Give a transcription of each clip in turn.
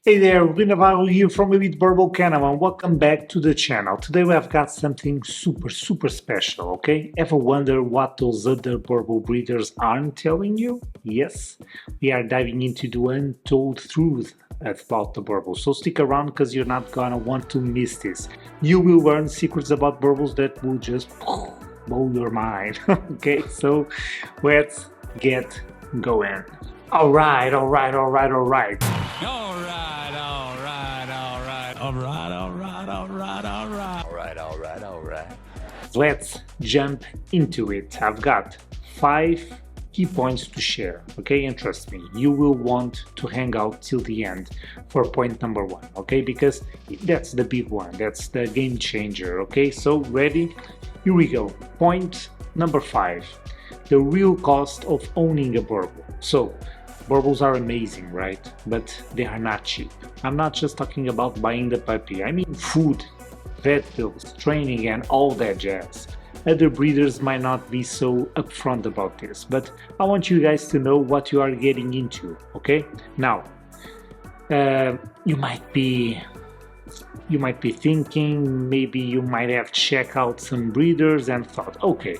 Hey there, Navarro here from Elite Boerboel Canada, and welcome back to the channel. Today we have got something super special, okay? Ever wonder what those other Boerboel breeders aren't telling you? Yes, we are diving into the untold truth about the Boerboel, so stick around because you're not gonna want to miss this. You will learn secrets about Boerboels that will just blow your mind, okay? So let's get going. Alright. Let's jump into it. I've got 5 key points to share, okay? And trust me, you will want to hang out till the end for point number 1, okay? Because that's the big one, that's the game changer, okay? So, ready? Here we go. Point number 5, the real cost of owning a Boerboel. So, Boerboels are amazing, right? But they are not cheap. I'm not just talking about buying the puppy, I mean food, vet bills, training, and all that jazz. Other breeders might not be so upfront about this, but I want you guys to know what you are getting into, okay? Now, you might be thinking, maybe you might have checked out some breeders and thought, okay,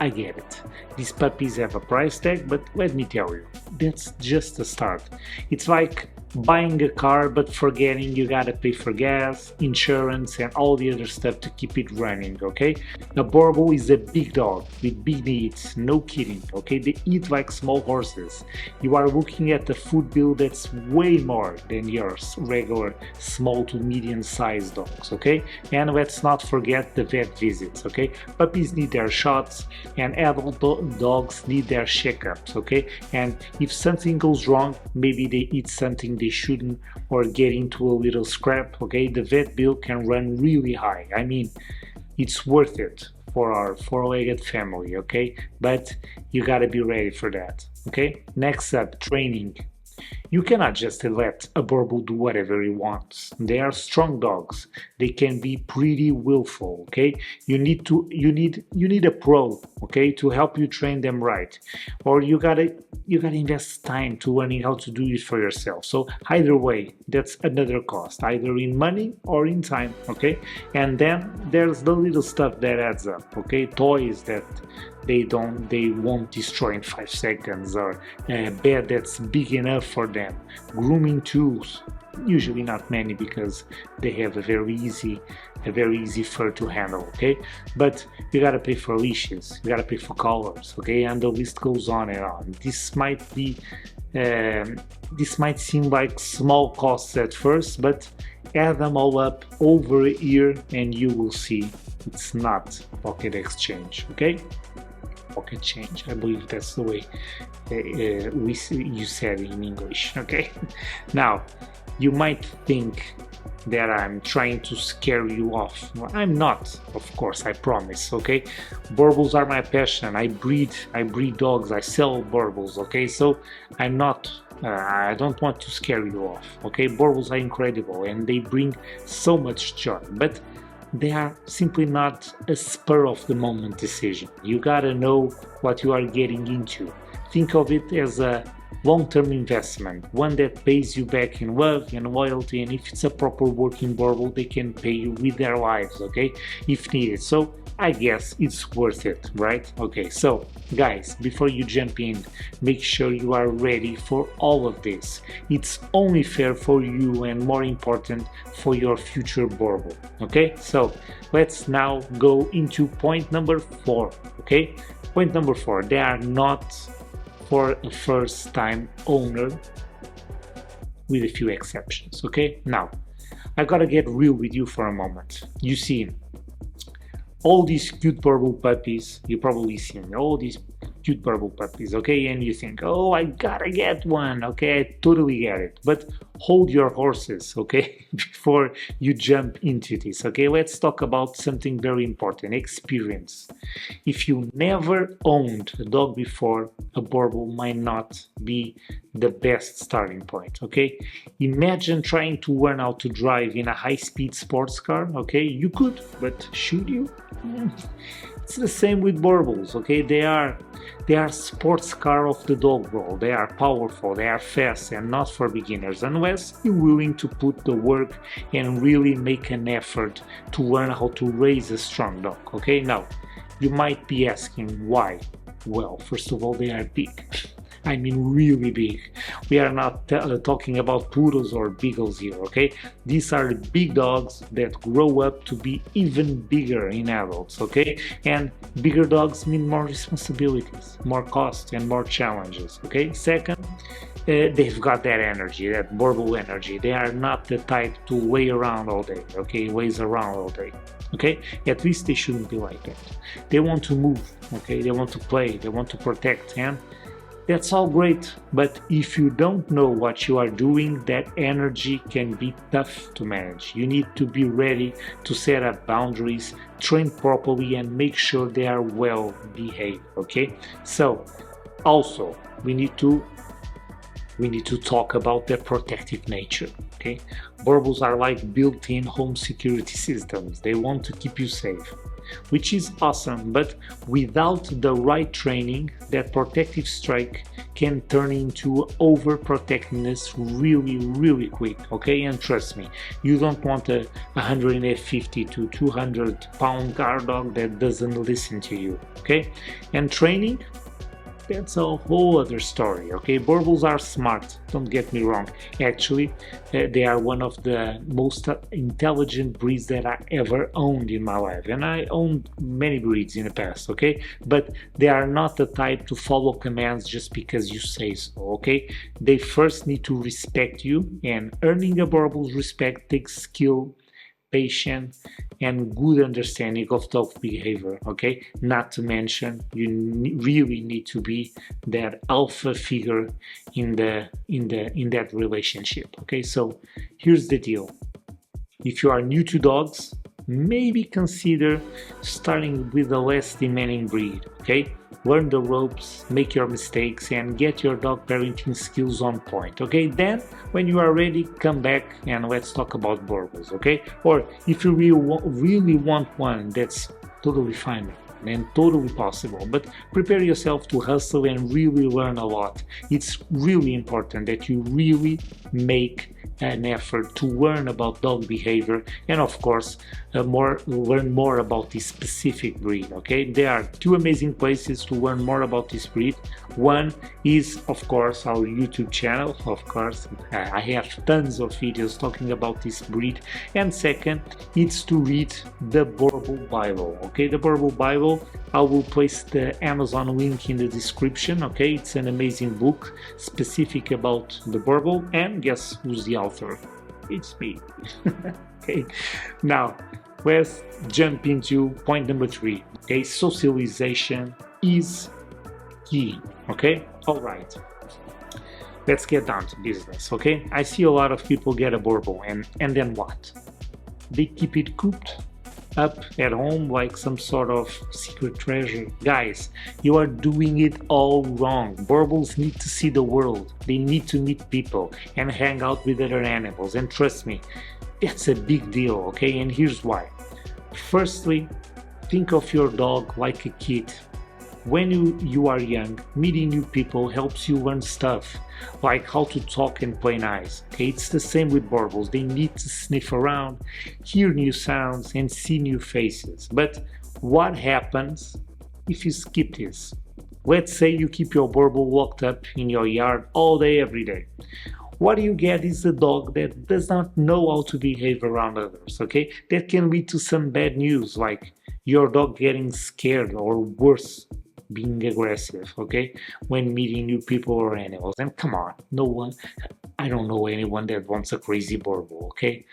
I get it. These puppies have a price tag, but let me tell you, that's just a start. It's like buying a car but forgetting you gotta pay for gas, insurance, and all the other stuff to keep it running, okay? A Boerboel is a big dog with big needs, no kidding, okay? They eat like small horses. You are looking at a food bill that's way more than yours regular small to medium sized dogs, okay? And let's not forget the vet visits, okay? Puppies need their shots and adult dogs need their checkups, okay? And if something goes wrong, maybe they eat something they shouldn't or get into a little scrap, okay? The vet bill can run really high. I mean, it's worth it for our four-legged family, okay? But you gotta be ready for that, okay? Next up, training. You cannot just let a Boerboel do whatever he wants. They are strong dogs. They can be pretty willful, okay? You need a pro, okay, to help you train them right. Or you gotta invest time to learning how to do it for yourself. So either way, that's another cost, either in money or in time, okay? And then there's the little stuff that adds up, okay? Toys that they won't destroy in 5 seconds, or a bed that's big enough for them, grooming tools, usually not many because they have a very easy fur to handle, okay? But you gotta pay for leashes, you gotta pay for collars, okay? And the list goes on and on. This might seem like small costs at first, but add them all up over a year and you will see it's not pocket exchange, okay? Pocket change, I believe that's the way you said it in English, okay? Now, you might think that I'm trying to scare you off. Well, I'm not, of course, I promise, okay? Boerboels are my passion. I breed dogs, I sell Boerboels, okay? So I'm not, I don't want to scare you off, okay? Boerboels are incredible and they bring so much joy, but they are simply not a spur of the moment decision. You gotta know what you are getting into. Think of it as a long-term investment, one that pays you back in love and loyalty, and if it's a proper working Boerboel, they can pay you with their lives, okay, if needed. So I guess it's worth it, right? Okay, so guys, before you jump in, make sure you are ready for all of this. It's only fair for you and more important for your future Boerboel, okay? So let's now go into point number 4, okay? Point number 4, they are not for a first-time owner, with a few exceptions, okay? Now, I gotta get real with you for a moment. You see, all these cute Boerboel puppies, you probably seen all these cute Boerboel puppies, okay? And you think, oh, I gotta get one, okay? I totally get it. But hold your horses, okay? Before you jump into this, okay? Let's talk about something very important, experience. If you never owned a dog before, a Boerboel might not be the best starting point, okay? Imagine trying to learn how to drive in a high-speed sports car, okay? You could, but should you? It's the same with Boerboels, okay? They are sports car of the dog world. They are powerful, they are fast, and not for beginners unless you're willing to put the work and really make an effort to learn how to raise a strong dog, okay? Now, you might be asking why. Well, first of all, they are big. I mean, really big. We are not talking about poodles or beagles here, okay? These are big dogs that grow up to be even bigger in adults, okay? And bigger dogs mean more responsibilities, more cost, and more challenges, okay? Second, they've got that energy, that Boerboel energy. They are not the type to lay around all day, okay? Lays around all day, okay? At least they shouldn't be like that. They want to move, okay? They want to play, they want to protect, and that's all great, but if you don't know what you are doing, that energy can be tough to manage. You need to be ready to set up boundaries, train properly, and make sure they are well behaved, okay? So, also, we need to talk about their protective nature, okay? Boerboels are like built-in home security systems. They want to keep you safe, which is awesome, but without the right training, that protective streak can turn into overprotectiveness really quick, okay? And trust me, you don't want a 150 to 200 pound guard dog that doesn't listen to you, okay? And training, that's a whole other story, okay? Boerboels are smart, don't get me wrong. Actually, they are one of the most intelligent breeds that I ever owned in my life. And I owned many breeds in the past, okay? But they are not the type to follow commands just because you say so, okay? They first need to respect you, and earning a Boerboel's respect takes skill, patience, and good understanding of dog behavior, okay? Not to mention, you really need to be that alpha figure in that relationship, okay? So here's the deal. If you are new to dogs, maybe consider starting with a less demanding breed, okay? Learn the ropes, make your mistakes, and get your dog parenting skills on point, okay? Then, when you are ready, come back and let's talk about Boerboels, okay? Or if you really want one, that's totally fine and totally possible, but prepare yourself to hustle and really learn a lot. It's really important that you really make an effort to learn about dog behavior and of course learn more about this specific breed, okay? There are two amazing places to learn more about this breed. One is of course our YouTube channel. Of course, I have tons of videos talking about this breed. And second, it's to read the Boerboel Bible, okay? The Boerboel Bible, I will place the Amazon link in the description, okay? It's an amazing book specific about the Boerboel, and guess who's the author? It's me. Okay, now let's jump into point number 3, okay? Socialization is key, okay? All right, let's get down to business, okay? I see a lot of people get a Boerboel and then what? They keep it cooped up at home like some sort of secret treasure. Guys, you are doing it all wrong. Boerboels need to see the world. They need to meet people and hang out with other animals. And trust me, that's a big deal, okay? And here's why. Firstly, think of your dog like a kid. When you are young, meeting new people helps you learn stuff, like how to talk and play nice. Okay, it's the same with Boerboels. They need to sniff around, hear new sounds, and see new faces. But what happens if you skip this? Let's say you keep your Boerboel locked up in your yard all day, every day. What you get is a dog that does not know how to behave around others, okay? That can lead to some bad news, like your dog getting scared or worse, being aggressive, okay, when meeting new people or animals. And come on, I don't know anyone that wants a crazy Boerboel, okay?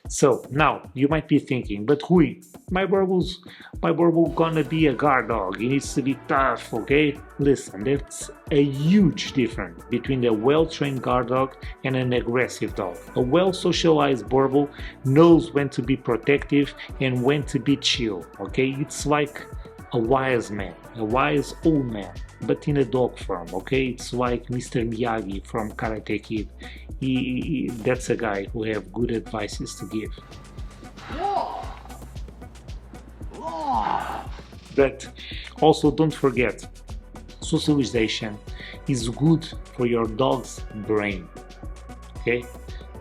So now you might be thinking, but Rui, my Boerboel gonna be a guard dog. He needs to be tough, okay? Listen, that's a huge difference between a well-trained guard dog and an aggressive dog. A well-socialized Boerboel knows when to be protective and when to be chill, okay? It's like a wise man, a wise old man, but in a dog form, okay? It's like Mr. Miyagi from Karate Kid. That's a guy who have good advices to give. But also don't forget, socialization is good for your dog's brain. Okay?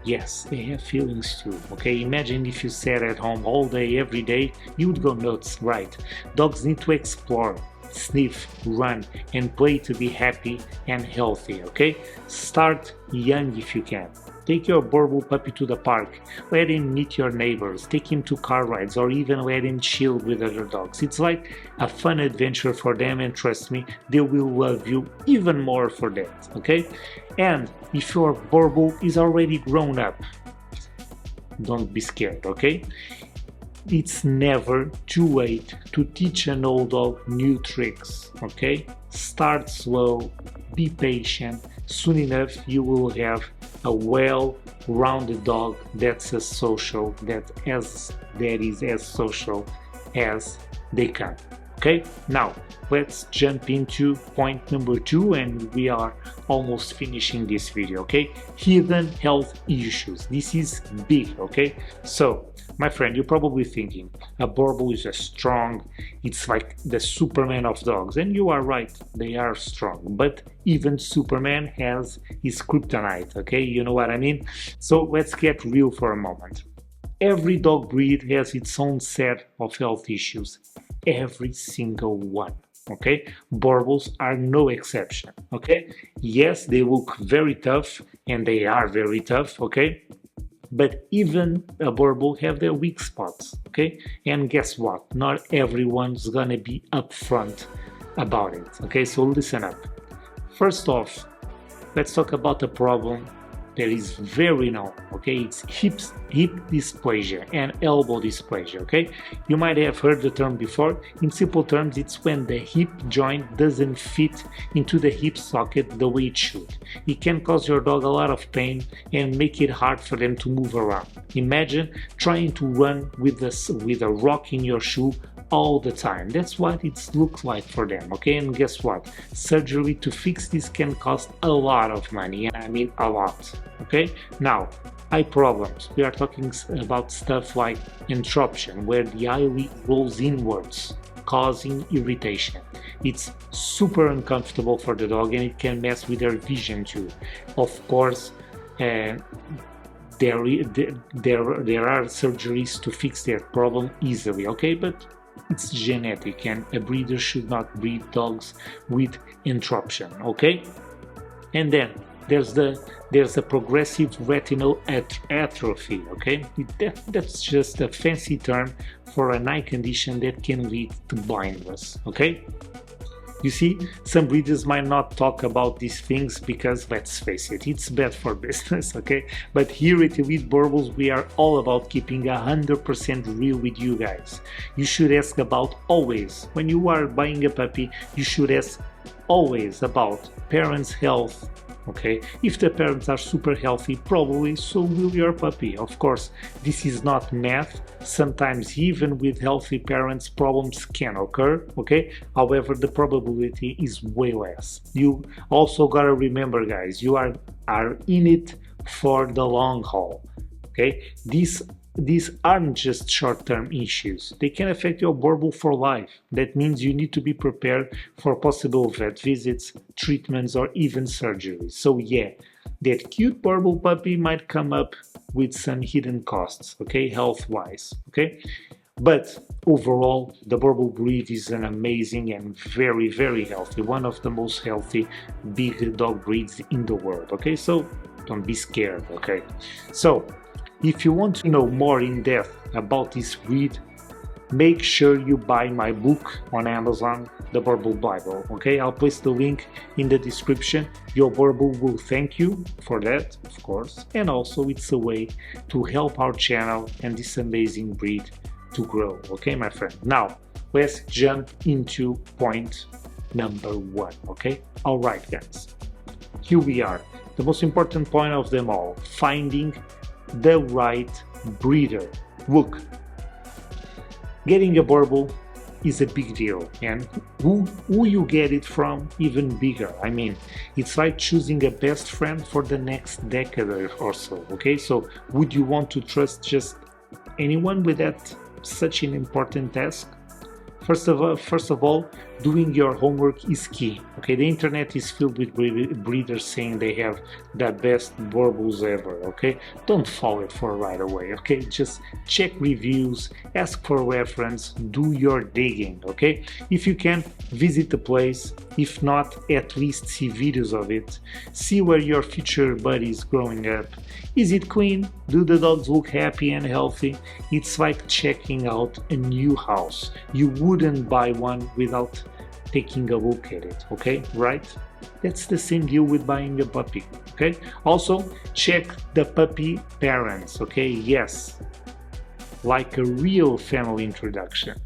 Yes, they have feelings too. Okay, imagine if you sat at home all day, every day, you would go nuts, right? Dogs need to explore, sniff, run, and play to be happy and healthy. Okay, start young if you can. Take your Boerboel puppy to the park, let him meet your neighbors, take him to car rides, or even let him chill with other dogs. It's like a fun adventure for them, and trust me, they will love you even more for that, okay? And if your Boerboel is already grown up, don't be scared, okay? It's never too late to teach an old dog new tricks, okay? Start slow, be patient. Soon enough you will have a well-rounded dog that's as social, that is as social as they can. Okay, now let's jump into point number 2, and we are almost finishing this video. Okay, hidden health issues. This is big. Okay, so my friend, you're probably thinking a Boerboel is a strong, it's like the Superman of dogs, and you are right, they are strong, but even Superman has his kryptonite. Okay, you know what I mean? So let's get real for a moment. Every dog breed has its own set of health issues. Every single one. Okay, Boerboels are no exception. Okay, yes, they look very tough, and they are very tough. Okay, but even a Boerboel have their weak spots. Okay, and guess what? Not everyone's gonna be upfront about it. Okay, so listen up. First off, let's talk about the problem that is very known. Okay, it's hip dysplasia and elbow dysplasia. Okay, you might have heard the term before. In simple terms, it's when the hip joint doesn't fit into the hip socket the way it should. It can cause your dog a lot of pain and make it hard for them to move around. Imagine trying to run with a rock in your shoe all the time. That's what it looks like for them. Okay, and guess what? Surgery to fix this can cost a lot of money, and I mean a lot. Okay, now eye problems. We are talking about stuff like entroption, where the eyelid rolls inwards, causing irritation. It's super uncomfortable for the dog, and it can mess with their vision too. Of course, there are surgeries to fix that problem easily. Okay, but it's genetic, and a breeder should not breed dogs with entroption. Okay, and then there's the progressive retinal atrophy. Okay, that's just a fancy term for an eye condition that can lead to blindness. Okay, you see, some breeders might not talk about these things because, let's face it, it's bad for business. Okay, but here at Elite Boerboels, we are all about keeping 100% real with you guys. You should ask about always, when you are buying a puppy, you should ask always about parents' health. Okay, if the parents are super healthy, probably so will your puppy. Of course, this is not math. Sometimes even with healthy parents, problems can occur. Okay, however, the probability is way less. You also gotta remember, guys, you are in it for the long haul. Okay, these aren't just short-term issues. They can affect your Boerboel for life. That means you need to be prepared for possible vet visits, treatments, or even surgeries. So yeah, that cute Boerboel puppy might come up with some hidden costs, okay, health-wise, okay? But overall, the Boerboel breed is an amazing and very, very healthy, one of the most healthy big dog breeds in the world, okay? So don't be scared, okay? So if you want to know more in depth about this breed, make sure you buy my book on Amazon, The Boerboel Bible. Okay, I'll place the link in the description. Your Boerboel will thank you for that, of course, and also it's a way to help our channel and this amazing breed to grow. Okay, my friend. Now let's jump into point number 1. Okay, all right, guys. Here we are. The most important point of them all: finding the right breeder. Look, getting a Boerboel is a big deal, and who you get it from, even bigger. I mean, it's like choosing a best friend for the next decade or so. Okay, so would you want to trust just anyone with that such an important task? First of all, doing your homework is key. Okay, the internet is filled with breeders saying they have the best Boerboels ever. Okay, don't fall it for right away. Okay, just check reviews, ask for reference, do your digging. Okay, if you can, visit the place. If not, at least see videos of it. See where your future buddy is growing up. Is it clean? Do the dogs look happy and healthy? It's like checking out a new house. You wouldn't buy one without taking a look at it, okay? Right? That's the same deal with buying a puppy, okay? Also, check the puppy parents, okay? Yes, like a real family introduction.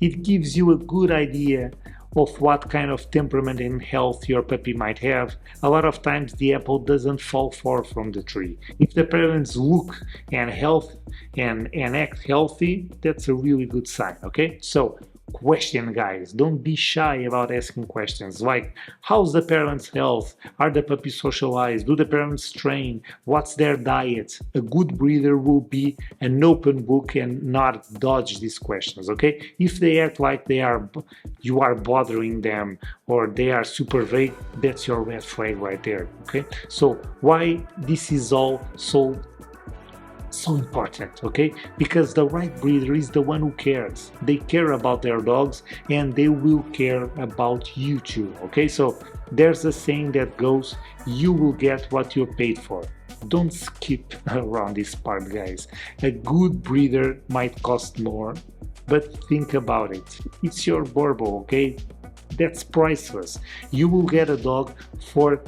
It gives you a good idea of what kind of temperament and health your puppy might have. A lot of times the apple doesn't fall far from the tree. If the parents look and act healthy, that's a really good sign, okay? So question, guys, don't be shy about asking questions like, how's the parents' health? Are the puppies socialized? Do the parents train? What's their diet? A good breeder will be an open book and not dodge these questions, okay? If they act like you are bothering them or they are super vague, that's your red flag right there, okay? So why this is all so important, okay? Because the right breeder is the one who cares. They care about their dogs and they will care about you too, okay? So there's a saying that goes, you will get what you're paid for. Don't skip around this part, guys. A good breeder might cost more, but think about it. It's your Boerboel, okay? That's priceless. You will get a dog for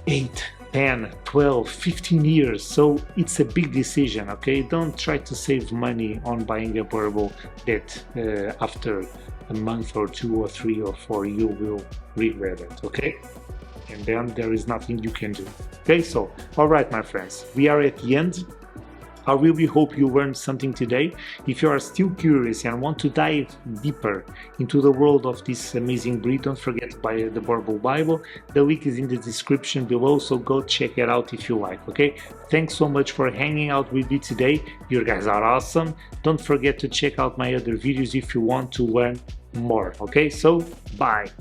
8, 10, 12, 15 years, so it's a big decision, okay? Don't try to save money on buying a Boerboel that after a month or 2 or 3 or 4 you will regret it, okay? And then there is nothing you can do. Okay, so all right, my friends, we are at the end. I really hope you learned something today. If you are still curious and want to dive deeper into the world of this amazing breed, don't forget to buy the Boerboel Bible. The link is in the description below, so go check it out if you like, okay? Thanks so much for hanging out with me today. You guys are awesome. Don't forget to check out my other videos if you want to learn more, okay? So, bye.